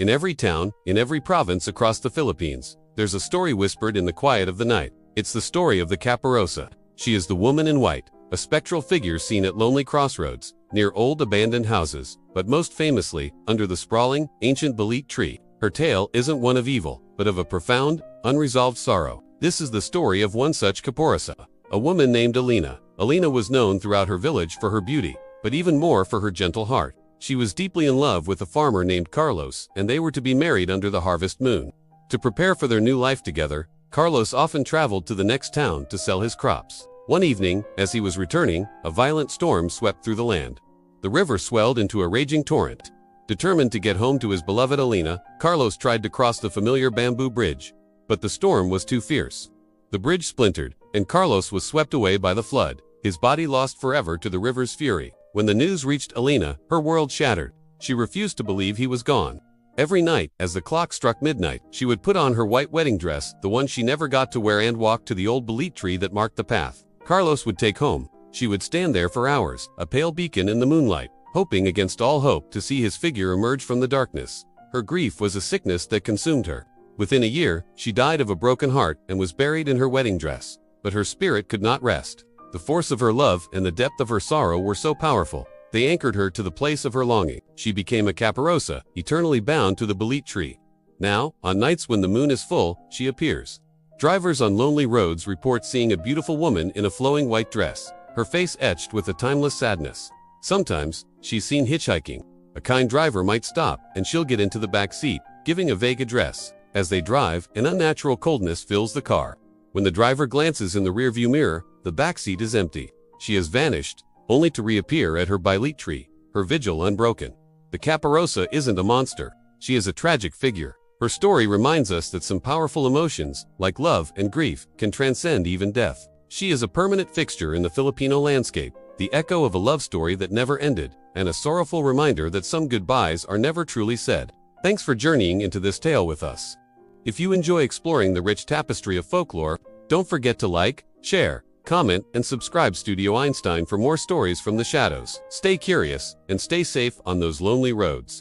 In every town, in every province across the Philippines, there's a story whispered in the quiet of the night. It's the story of the Kaperosa. She is the woman in white, a spectral figure seen at lonely crossroads, near old abandoned houses, but most famously, under the sprawling, ancient balit tree. Her tale isn't one of evil, but of a profound, unresolved sorrow. This is the story of one such Kaperosa, a woman named Alina. Alina was known throughout her village for her beauty, but even more for her gentle heart. She was deeply in love with a farmer named Carlos, and they were to be married under the harvest moon. To prepare for their new life together, Carlos often traveled to the next town to sell his crops. One evening, as he was returning, a violent storm swept through the land. The river swelled into a raging torrent. Determined to get home to his beloved Alina, Carlos tried to cross the familiar bamboo bridge. But the storm was too fierce. The bridge splintered, and Carlos was swept away by the flood, his body lost forever to the river's fury. When the news reached Alina, her world shattered. She refused to believe he was gone. Every night, as the clock struck midnight, she would put on her white wedding dress, the one she never got to wear, and walk to the old balit tree that marked the path Carlos would take home. She would stand there for hours, a pale beacon in the moonlight, hoping against all hope to see his figure emerge from the darkness. Her grief was a sickness that consumed her. Within a year, she died of a broken heart and was buried in her wedding dress. But her spirit could not rest. The force of her love and the depth of her sorrow were so powerful, they anchored her to the place of her longing. She became a Kaperosa, eternally bound to the balit tree. Now, on nights when the moon is full, she appears. Drivers on lonely roads report seeing a beautiful woman in a flowing white dress, her face etched with a timeless sadness. Sometimes, she's seen hitchhiking. A kind driver might stop, and she'll get into the back seat, giving a vague address. As they drive, an unnatural coldness fills the car. When the driver glances in the rearview mirror, the backseat is empty. She has vanished, only to reappear at her balit tree, her vigil unbroken. The Kaperosa isn't a monster. She is a tragic figure. Her story reminds us that some powerful emotions, like love and grief, can transcend even death. She is a permanent fixture in the Filipino landscape, the echo of a love story that never ended, and a sorrowful reminder that some goodbyes are never truly said. Thanks for journeying into this tale with us. If you enjoy exploring the rich tapestry of folklore, don't forget to like, share, comment, and subscribe Studio Einstein for more stories from the shadows. Stay curious, and stay safe on those lonely roads.